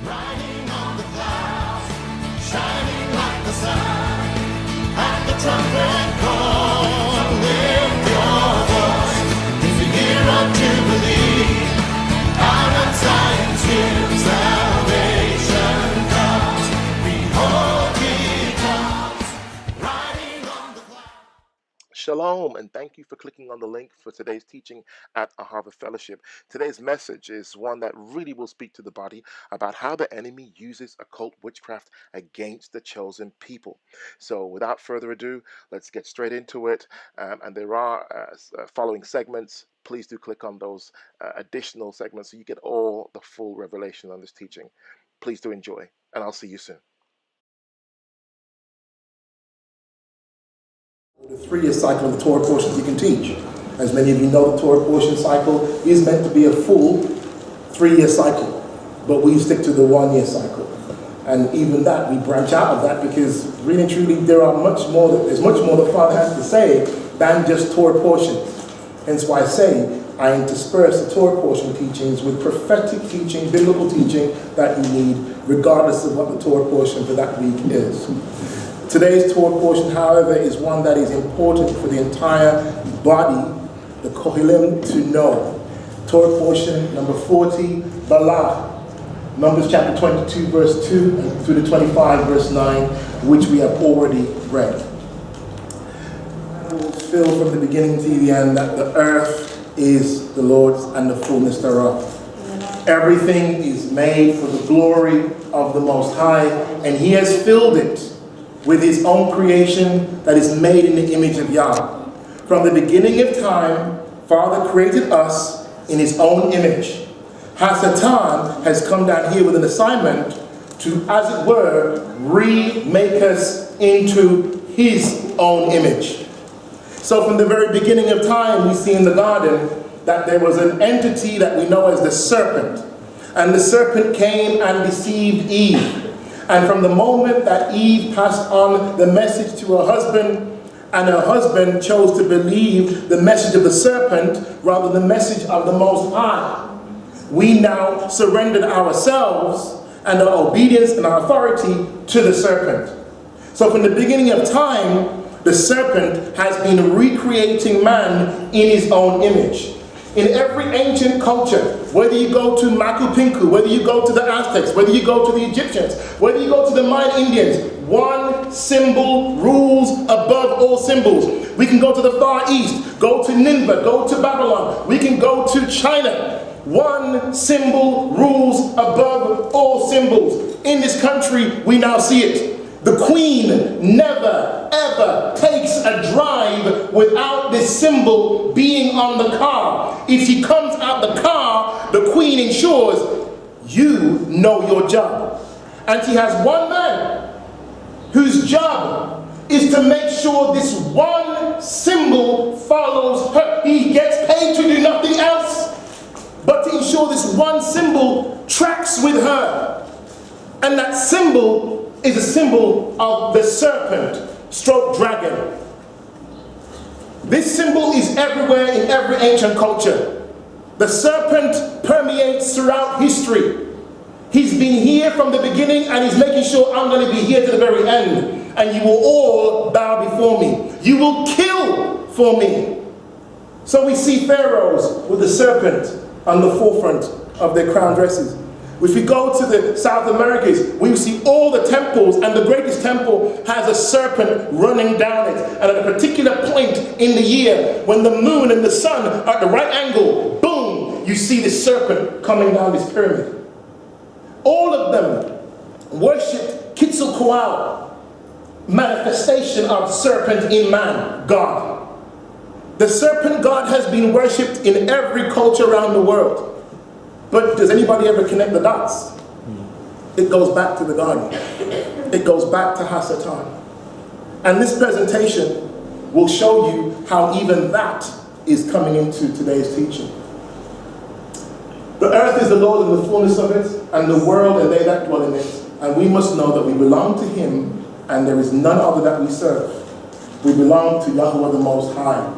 riding on the clouds, shining like the sun. At the trumpet call, lift your voice. It's the year of Jubilee. Out of Zion's hill, salvation comes. Behold, he comes, riding on the clouds. Shalom, and thank you for clicking on the link for today's teaching at a Harvest Fellowship. Today's message is one that really will speak to the body about how the enemy uses occult witchcraft against the chosen people. So without further ado, let's get straight into it. And there are following segments. Please do click on those additional segments so you get all the full revelation on this teaching. Please do enjoy, and I'll see you soon. The 3-year cycle of the Torah portions you can teach. As many of you know, the Torah portion cycle is meant to be a full 3-year cycle, but we stick to the 1-year cycle. And even that, we branch out of that because really and truly there's much more the Father has to say than just Torah portions. Hence why I say I intersperse the Torah portion teachings with prophetic teaching, biblical teaching that you need, regardless of what the Torah portion for that week is. Today's Torah portion, however, is one that is important for the entire body, the Kohelim, to know. Torah portion number 40, Balaq, Numbers chapter 22, verse 2 through to 25, verse 9, which we have already read. Filled from the beginning to the end that the earth is the Lord's and the fullness thereof. Everything is made for the glory of the Most High, and He has filled it with His own creation that is made in the image of Yah. From the beginning of time, Father created us in His own image. Hasatan has come down here with an assignment to, as it were, remake us into His own image. So from the very beginning of time, we see in the garden that there was an entity that we know as the serpent. And the serpent came and deceived Eve. And from the moment that Eve passed on the message to her husband, and her husband chose to believe the message of the serpent rather than the message of the Most High, we now surrendered ourselves and our obedience and our authority to the serpent. So from the beginning of time, the serpent has been recreating man in his own image. In every ancient culture, whether you go to Machu Picchu, whether you go to the Aztecs, whether you go to the Egyptians, whether you go to the Mayan Indians, one symbol rules above all symbols. We can go to the Far East, go to Nineveh, go to Babylon, we can go to China. One symbol rules above all symbols. In this country, we now see it. The Queen never, ever takes a drive without this symbol being on the car. If she comes out the car, the Queen ensures you know your job. And she has one man whose job is to make sure this one symbol follows her. He gets paid to do nothing else but to ensure this one symbol tracks with her. And that symbol is a symbol of the serpent, stroke dragon. This symbol is everywhere in every ancient culture. The serpent permeates throughout history. He's been here from the beginning and he's making sure I'm going to be here to the very end. And you will all bow before me. You will kill for me. So we see pharaohs with the serpent on the forefront of their crown dresses. If we go to the South Americas, we see all the temples, and the greatest temple has a serpent running down it. And at a particular point in the year, when the moon and the sun are at the right angle, boom, you see the serpent coming down this pyramid. All of them worshipped Quetzalcoatl, manifestation of serpent in man, God. The serpent God has been worshipped in every culture around the world. But does anybody ever connect the dots? It goes back to the garden. It goes back to Hasatan. And this presentation will show you how even that is coming into today's teaching. The earth is the Lord and the fullness of it, and the world and they that dwell in it. And we must know that we belong to Him, and there is none other that we serve. We belong to Yahweh the Most High.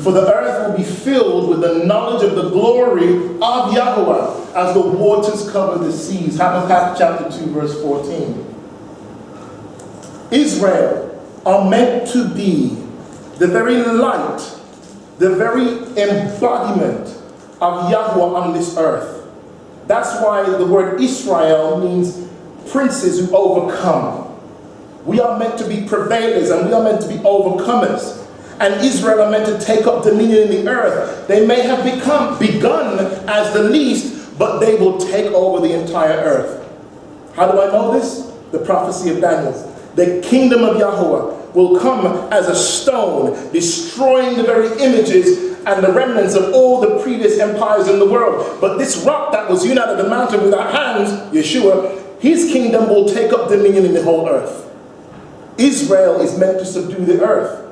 For the earth will be filled with the knowledge of the glory of Yahweh as the waters cover the seas. Habakkuk chapter 2 verse 14. Israel are meant to be the very light, the very embodiment of Yahweh on this earth. That's why the word Israel means princes who overcome. We are meant to be prevailers and we are meant to be overcomers. And Israel are meant to take up dominion in the earth. They may have begun as the least, but they will take over the entire earth. How do I know this? The prophecy of Daniel. The kingdom of Yahweh will come as a stone, destroying the very images and the remnants of all the previous empires in the world. But this rock that was hewn out of the mountain with our hands, Yeshua, his kingdom will take up dominion in the whole earth. Israel is meant to subdue the earth.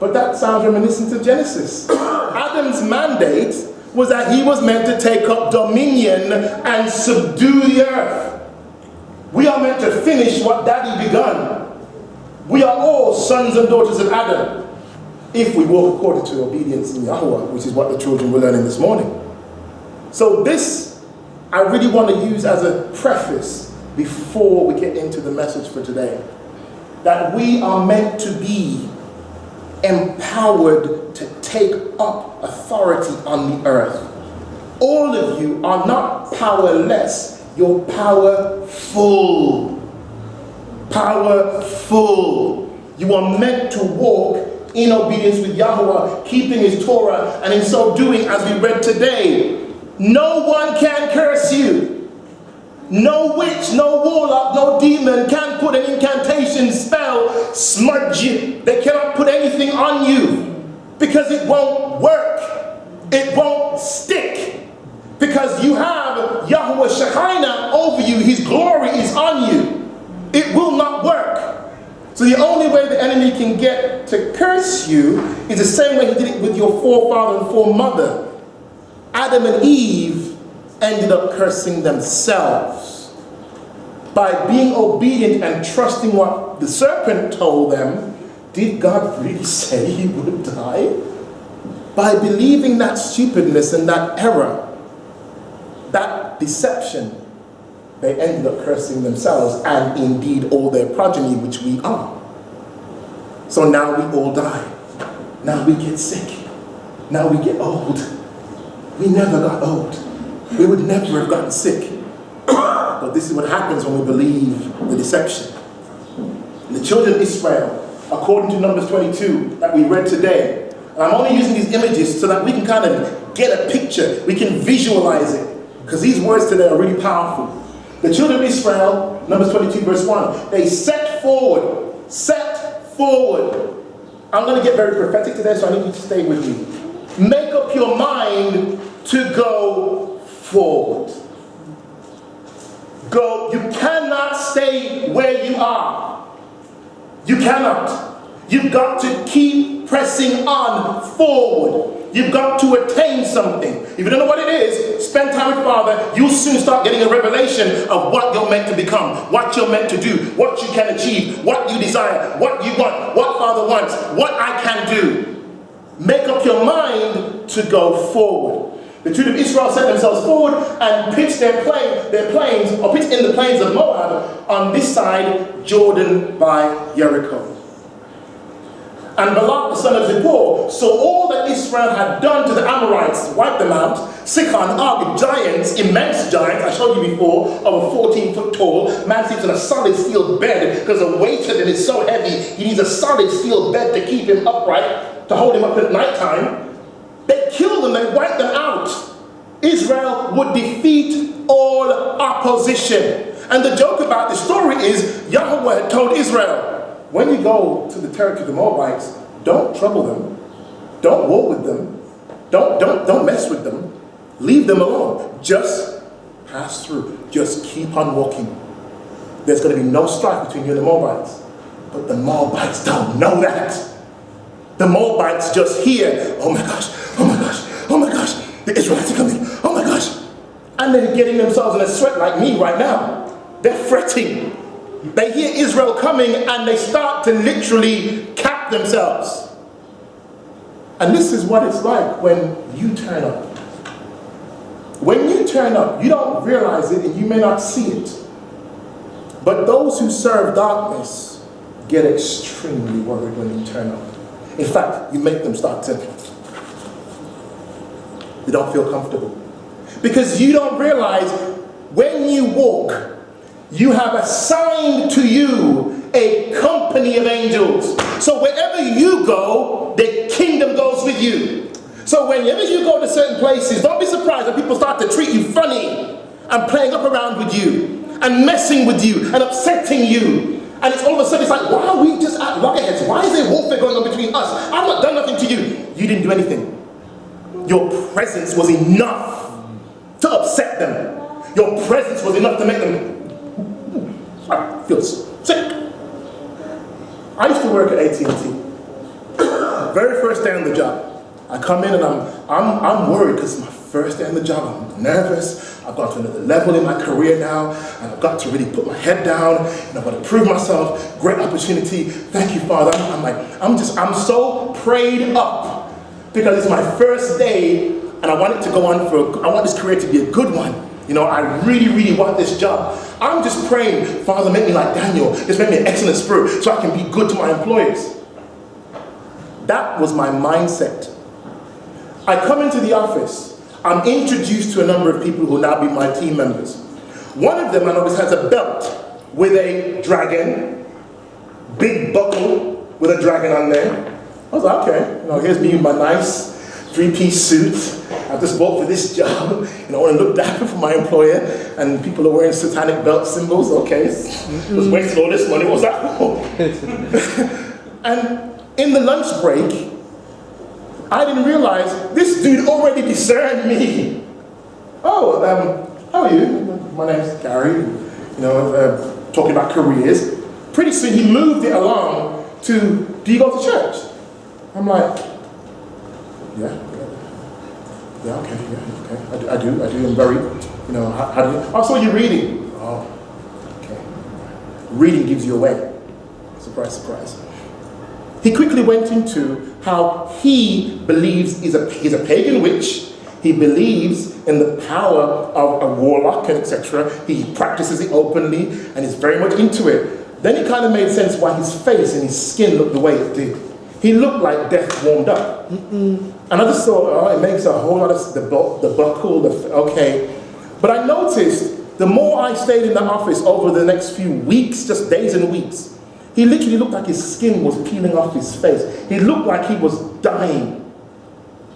But that sounds reminiscent of Genesis. Adam's mandate was that he was meant to take up dominion and subdue the earth. We are meant to finish what Daddy begun. We are all sons and daughters of Adam, if we walk according to obedience in Yahweh, which is what the children were learning this morning. So this, I really want to use as a preface before we get into the message for today. That we are meant to be empowered to take up authority on the earth. All of you are not powerless, you're powerful. Powerful. You are meant to walk in obedience with Yahweh, keeping his Torah, and in so doing, as we read today, no one can curse you. No witch, no warlock, no demon can put an incantation spell, smudge you. They cannot put anything on you because it won't work. It won't stick because you have Yahweh Shekinah over you. His glory is on you. It will not work. So the only way the enemy can get to curse you is the same way he did it with your forefather and foremother. Adam and Eve ended up cursing themselves by being obedient and trusting what the serpent told them. Did God really say he would die? By believing that stupidness and that error, that deception, they ended up cursing themselves and indeed all their progeny, which we are. So now we all die. Now we get sick. Now we get old. We never got old. We would never have gotten sick. But this is what happens when we believe the deception. The children of Israel, according to Numbers 22 that we read today, and I'm only using these images so that we can kind of get a picture, we can visualize it, because these words today are really powerful. The children of Israel, Numbers 22 verse 1, they set forward. I'm going to get very prophetic today, so I need you to stay with me. Make up your mind to go forward. Go. You cannot stay where you are. You cannot. You've got to keep pressing on forward. You've got to attain something. If you don't know what it is, spend time with Father. You'll soon start getting a revelation of what you're meant to become, what you're meant to do, what you can achieve, what you desire, what you want, what Father wants, what I can do. Make up your mind to go forward. The children of Israel set themselves forward and pitched their planes, or pitched in the plains of Moab on this side, Jordan by Jericho. And Balaq, the son of Zippor, saw all that Israel had done to the Amorites, wiped them out. Sichon, Og, giants, immense giants, I showed you before, over 14 foot tall. Man sleeps on a solid steel bed because the weight of it is so heavy, he needs a solid steel bed to keep him upright, to hold him up at nighttime. They killed them, they wiped them out. Israel would defeat all opposition. And the joke about the story is, Yahweh had told Israel, when you go to the territory of the Moabites, don't trouble them. Don't war with them. Don't mess with them. Leave them alone. Just pass through. Just keep on walking. There's going to be no strife between you and the Moabites. But the Moabites don't know that. The Moabites just hear, oh my gosh, oh my gosh, oh my gosh, the Israelites are coming, oh my gosh. And they're getting themselves in a sweat like me right now. They're fretting. They hear Israel coming and they start to literally cap themselves. And this is what it's like when you turn up. When you turn up, you don't realize it and you may not see it. But those who serve darkness get extremely worried when you turn up. In fact, you make them start to, they don't feel comfortable. Because you don't realize when you walk, you have assigned to you a company of angels. So wherever you go, the kingdom goes with you. So whenever you go to certain places, don't be surprised when people start to treat you funny and playing up around with you and messing with you and upsetting you. And it's all of a sudden, it's like, why are we just at loggerheads? Why is there warfare going on between us? I've not done nothing to you. You didn't do anything. Your presence was enough to upset them. Your presence was enough to make them, I feel sick. I used to work at AT&T. Very first day on the job. I come in and I'm worried because it's my first day on the job. I'm nervous. I've got to another level in my career now, and I've got to really put my head down, and I've got to prove myself. Great opportunity. Thank you, Father. I'm so prayed up because it's my first day, and I want it to go on I want this career to be a good one. You know, I really, really want this job. I'm just praying, Father, make me like Daniel. Just make me an excellent spirit so I can be good to my employers. That was my mindset. I come into the office. I'm introduced to a number of people who will now be my team members. One of them, I notice, has a belt with a dragon, big buckle with a dragon on there. I was like, okay, you know, here's me in my nice three-piece suit. I just bought for this job. You know, I want to look dapper for my employer, and people are wearing satanic belt symbols. Okay, was wasting all this money. What was that for? And in the lunch break, I didn't realize this dude already discerned me. Oh, how are you? My name's Gary. You know, talking about careers. Pretty soon he moved it along to, do you go to church? I'm like, yeah, okay. I do. I'm very, you know, how do you, oh, so you're reading. Oh, okay. Reading gives you away. Surprise, surprise. He quickly went into how he believes he's a pagan witch. He believes in the power of a warlock, etc. He practices it openly and is very much into it. Then it kind of made sense why his face and his skin looked the way it did. He looked like death warmed up. And I just thought, oh, it makes a whole lot of the buckle, okay. But I noticed the more I stayed in the office over the next few weeks, just days and weeks, he literally looked like his skin was peeling off his face. He looked like he was dying.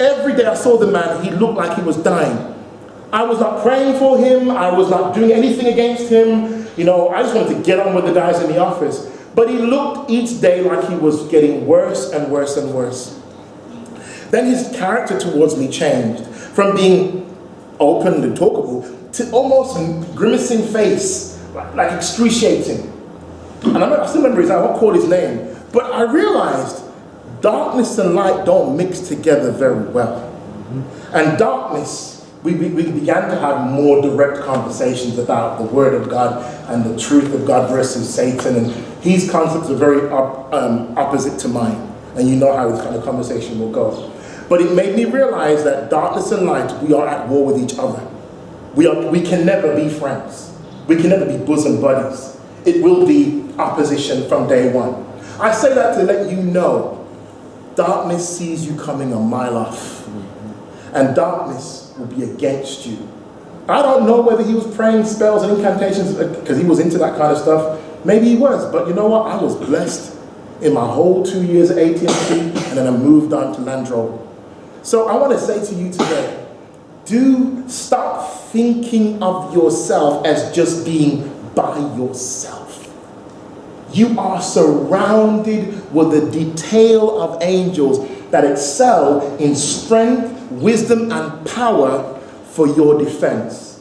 Every day I saw the man, he looked like he was dying. I was not praying for him. I was not doing anything against him. You know, I just wanted to get on with the guys in the office. But he looked each day like he was getting worse and worse and worse. Then his character towards me changed from being open and talkable to almost grimacing face, like excruciating. And I still remember his name, I won't call his name, but I realized darkness and light don't mix together very well. And darkness, we began to have more direct conversations about the Word of God and the truth of God versus Satan, and his concepts are very opposite to mine, and you know how this kind of conversation will go. But it made me realize that darkness and light, we are at war with each other. We can never be friends. We can never be bosom buddies. It will be opposition from day one. I say that to let you know, darkness sees you coming a mile off, and darkness will be against you. I don't know whether he was praying spells and incantations because he was into that kind of stuff. Maybe he was, but you know what? I was blessed in my whole 2 years at AT&T, and then I moved on to Land Rover. So I want to say to you today, do stop thinking of yourself as just being by yourself. You are surrounded with a detail of angels that excel in strength, wisdom, and power for your defense.